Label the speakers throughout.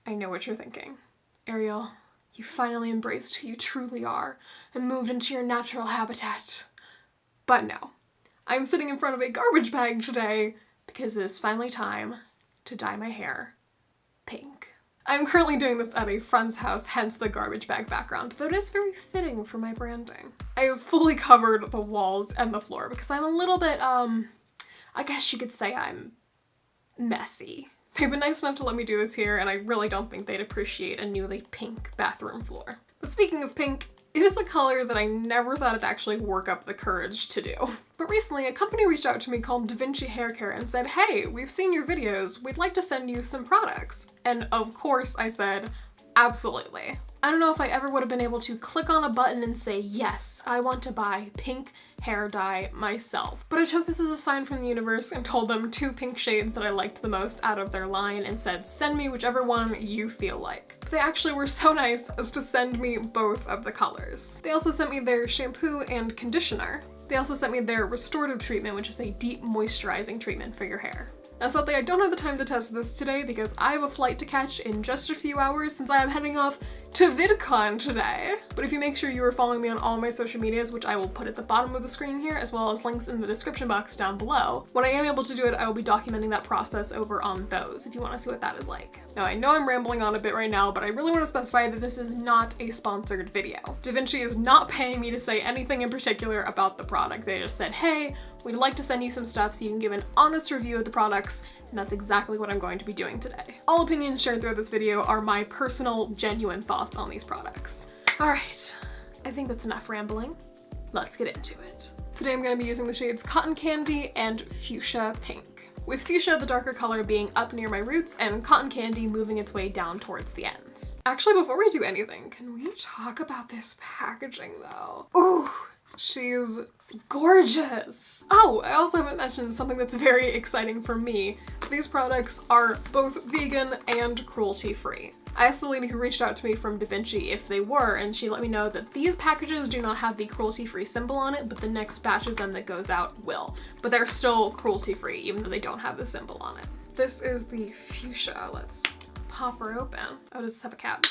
Speaker 1: I know what you're thinking. Arielle, you finally embraced who you truly are and moved into your natural habitat. But no, I'm sitting in front of a garbage bag today because it is finally time to dye my hair pink. I'm currently doing this at a friend's house, hence the garbage bag background, though it is very fitting for my branding. I have fully covered the walls and the floor because I'm a little bit, I guess you could say I'm messy. They've been nice enough to let me do this here, and I really don't think they'd appreciate a newly pink bathroom floor. But speaking of pink, it is a color that I never thought I'd actually work up the courage to do. But recently, a company reached out to me called DaVinci Hair Care and said, hey, we've seen your videos, we'd like to send you some products. And of course I said, absolutely. I don't know if I ever would have been able to click on a button and say, yes, I want to buy pink hair dye myself. But I took this as a sign from the universe and told them 2 pink shades that I liked the most out of their line and said, send me whichever one you feel like. They actually were so nice as to send me both of the colors. They also sent me their shampoo and conditioner. They also sent me their restorative treatment, which is a deep moisturizing treatment for your hair. Now sadly, I don't have the time to test this today because I have a flight to catch in just a few hours since I am heading off to VidCon today. But if you make sure you are following me on all my social medias, which I will put at the bottom of the screen here, as well as links in the description box down below, when I am able to do it, I will be documenting that process over on those if you want to see what that is like. Now I know I'm rambling on a bit right now, but I really want to specify that this is not a sponsored video. DaVinci is not paying me to say anything in particular about the product. They just said, hey, we'd like to send you some stuff so you can give an honest review of the products, and that's exactly what I'm going to be doing today. All opinions shared throughout this video are my personal, genuine thoughts on these products. All right, I think that's enough rambling. Let's get into it. Today I'm going to be using the shades Cotton Candy and Fuchsia Pink, with Fuchsia the darker color being up near my roots and Cotton Candy moving its way down towards the ends. Actually, before we do anything, can we talk about this packaging though? Ooh. She's gorgeous. Oh, I also haven't mentioned something that's very exciting for me. These products are both vegan and cruelty-free. I asked the lady who reached out to me from DaVinci if they were, and she let me know that these packages do not have the cruelty-free symbol on it, but the next batch of them that goes out will. But they're still cruelty-free, even though they don't have the symbol on it. This is the Fuchsia. Let's pop her open. Oh, does this have a cap?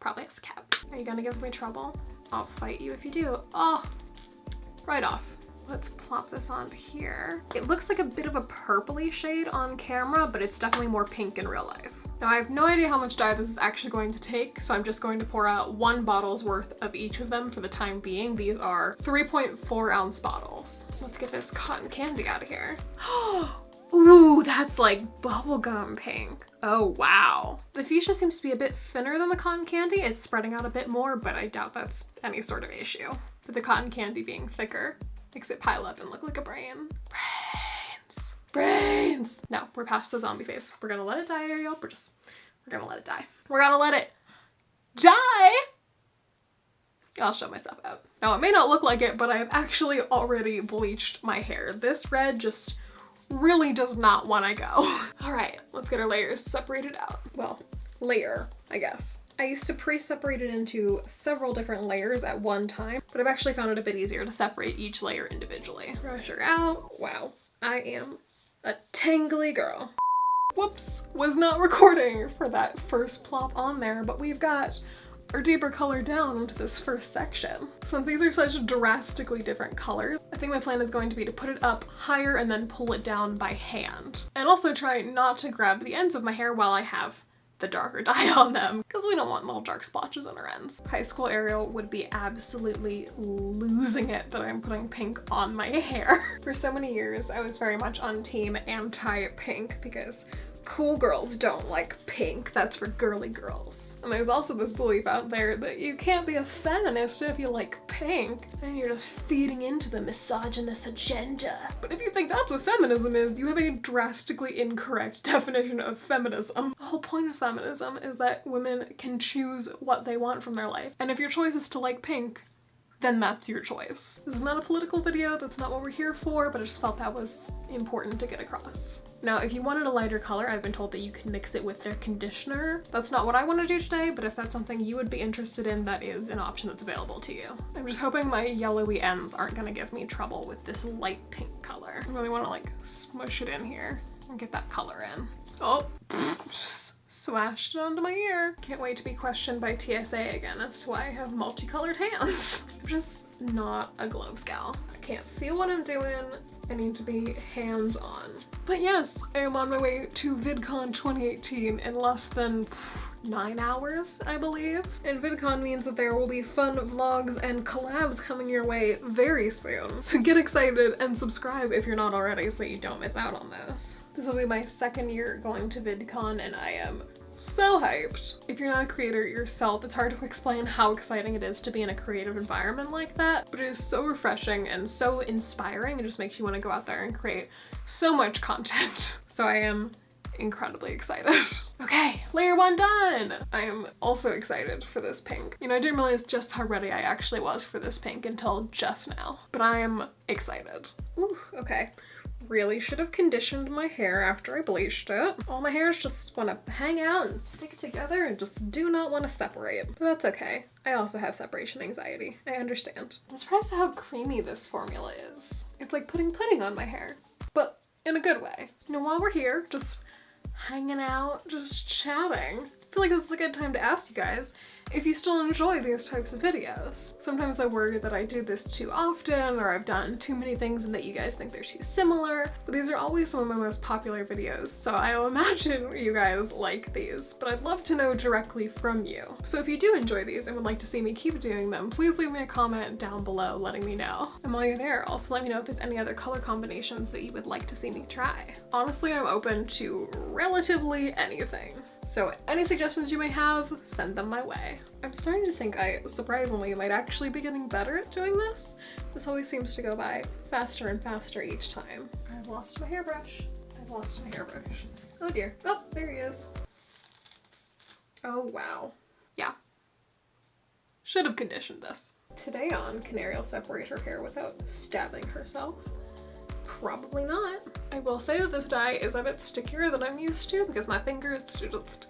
Speaker 1: Probably has a cap. Are you gonna give me trouble? I'll fight you if you do. Oh. Right off. Let's plop this on here. It looks like a bit of a purpley shade on camera, but it's definitely more pink in real life. Now I have no idea how much dye this is actually going to take, so I'm just going to pour out 1 bottle's worth of each of them for the time being. These are 3.4 ounce bottles. Let's get this Cotton Candy out of here. Ooh, that's like bubblegum pink. Oh, wow. The Fuchsia seems to be a bit thinner than the Cotton Candy. It's spreading out a bit more, but I doubt that's any sort of issue. But the Cotton Candy being thicker makes it pile up and look like a brain. Brains. Brains. No, we're past the zombie phase. We're gonna let it die, Arielle. We're gonna let it die. We're gonna let it die. I'll show myself out. Now, it may not look like it, but I have actually already bleached my hair. This red just really does not want to go. All right, let's get our layers separated out. Well, layer, I guess. I used to pre-separate it into several different layers at one time, but I've actually found it a bit easier to separate each layer individually. Brush her out. Wow, I am a tangly girl. Whoops, was not recording for that first plop on there, but we've got our deeper color down into this first section. Since these are such drastically different colors, I think my plan is going to be to put it up higher and then pull it down by hand. And also try not to grab the ends of my hair while I have the darker dye on them, because we don't want little dark splotches on our ends. High school Arielle would be absolutely losing it that I'm putting pink on my hair. For so many years, I was very much on team anti-pink because cool girls don't like pink. That's for girly girls. And there's also this belief out there that you can't be a feminist if you like pink, and you're just feeding into the misogynist agenda. But if you think that's what feminism is, you have a drastically incorrect definition of feminism. The whole point of feminism is that women can choose what they want from their life. And if your choice is to like pink, then that's your choice. This is not a political video, that's not what we're here for, but I just felt that was important to get across. Now, if you wanted a lighter color, I've been told that you can mix it with their conditioner. That's not what I want to do today, but if that's something you would be interested in, that is an option that's available to you. I'm just hoping my yellowy ends aren't gonna give me trouble with this light pink color. I really want to like smush it in here and get that color in. Oh, smashed it onto my ear. Can't wait to be questioned by TSA again as to why I have multicolored hands. I'm just not a gloves gal. I can't feel what I'm doing. I need to be hands-on. But yes, I am on my way to VidCon 2018 in less than 9 hours, I believe. And VidCon means that there will be fun vlogs and collabs coming your way very soon. So get excited and subscribe if you're not already so that you don't miss out on this. This will be my second year going to VidCon and I am so hyped. If you're not a creator yourself, it's hard to explain how exciting it is to be in a creative environment like that, but it is so refreshing and so inspiring. It just makes you want to go out there and create so much content. So I am incredibly excited. Okay, layer 1 done! I am also excited for this pink. You know, I didn't realize just how ready I actually was for this pink until just now, but I am excited. Ooh, okay. Really should have conditioned my hair after I bleached it. All my hairs just want to hang out and stick together and just do not want to separate. But that's okay. I also have separation anxiety. I understand. I'm surprised at how creamy this formula is. It's like putting pudding on my hair, but in a good way. You know, while we're here, just hanging out, just chatting, I feel like this is a good time to ask you guys if you still enjoy these types of videos. Sometimes I worry that I do this too often or I've done too many things and that you guys think they're too similar, but these are always some of my most popular videos, so I'll imagine you guys like these, but I'd love to know directly from you. So if you do enjoy these and would like to see me keep doing them, please leave me a comment down below letting me know. And while you're there, also let me know if there's any other color combinations that you would like to see me try. Honestly, I'm open to relatively anything. So any suggestions you may have, send them my way. I'm starting to think I, surprisingly, might actually be getting better at doing this. This always seems to go by faster and faster each time. I've lost my hairbrush. I've lost my hairbrush. Oh dear. Oh, there he is. Oh wow. Yeah. Should have conditioned this. Today on, can Arielle separate her hair without stabbing herself? Probably not. I will say that this dye is a bit stickier than I'm used to because my fingers just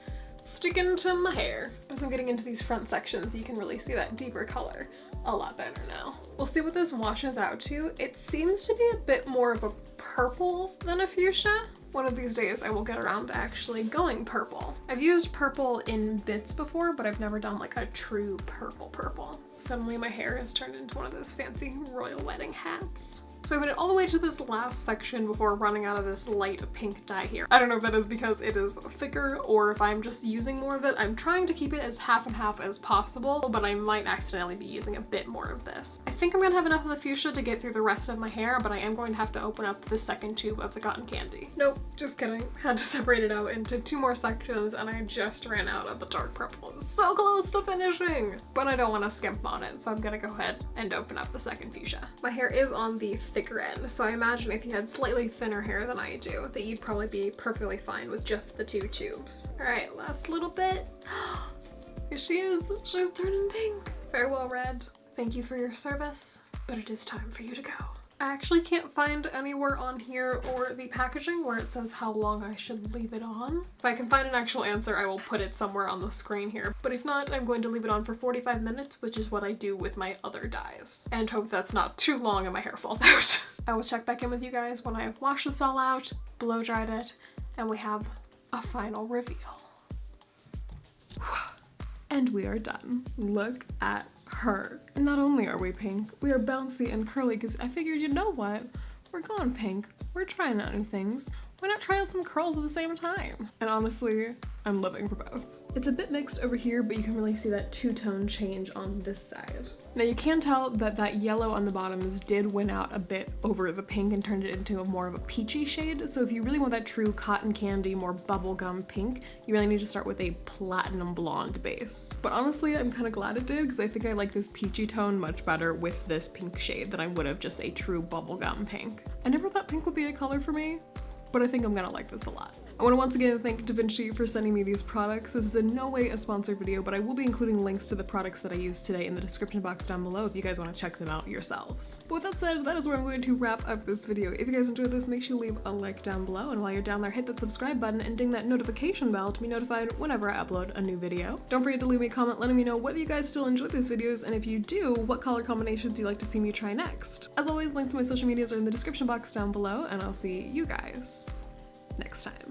Speaker 1: sticking to my hair. As I'm getting into these front sections, you can really see that deeper color a lot better now. We'll see what this washes out to. It seems to be a bit more of a purple than a fuchsia. One of these days I will get around to actually going purple. I've used purple in bits before, but I've never done like a true purple. Suddenly my hair has turned into one of those fancy royal wedding hats. So I made it all the way to this last section before running out of this light pink dye here. I don't know if that is because it is thicker or if I'm just using more of it. I'm trying to keep it as half and half as possible, but I might accidentally be using a bit more of this. I think I'm gonna have enough of the fuchsia to get through the rest of my hair, but I am going to have to open up the second tube of the cotton candy. Nope, just kidding. Had to separate it out into 2 more sections and I just ran out of the dark purple. It's so close to finishing, but I don't want to skimp on it, so I'm gonna go ahead and open up the second fuchsia. My hair is on the thicker end, so I imagine if you had slightly thinner hair than I do, that you'd probably be perfectly fine with just the 2 tubes. All right, last little bit. Here she is. She's turning pink. Farewell, red. Thank you for your service, but it is time for you to go. I actually can't find anywhere on here or the packaging where it says how long I should leave it on. If I can find an actual answer, I will put it somewhere on the screen here. But if not, I'm going to leave it on for 45 minutes, which is what I do with my other dyes, and hope that's not too long and my hair falls out. I will check back in with you guys when I have washed this all out, blow dried it, and we have a final reveal. And we are done. Look at her. And not only are we pink, we are bouncy and curly because I figured, you know what? We're going pink. We're trying out new things. Why not try out some curls at the same time? And honestly, I'm living for both. It's a bit mixed over here, but you can really see that 2-tone change on this side. Now you can tell that that yellow on the bottoms did win out a bit over the pink and turned it into a more of a peachy shade. So if you really want that true cotton candy, more bubblegum pink, you really need to start with a platinum blonde base. But honestly, I'm kind of glad it did because I think I like this peachy tone much better with this pink shade than I would have just a true bubblegum pink. I never thought pink would be a color for me, but I think I'm gonna like this a lot. I want to once again thank DaVinci for sending me these products. This is in no way a sponsored video, but I will be including links to the products that I used today in the description box down below if you guys want to check them out yourselves. But with that said, that is where I'm going to wrap up this video. If you guys enjoyed this, make sure you leave a like down below, and while you're down there, hit that subscribe button and ding that notification bell to be notified whenever I upload a new video. Don't forget to leave me a comment letting me know whether you guys still enjoy these videos, and if you do, what color combinations you'd like to see me try next. As always, links to my social medias are in the description box down below, and I'll see you guys next time.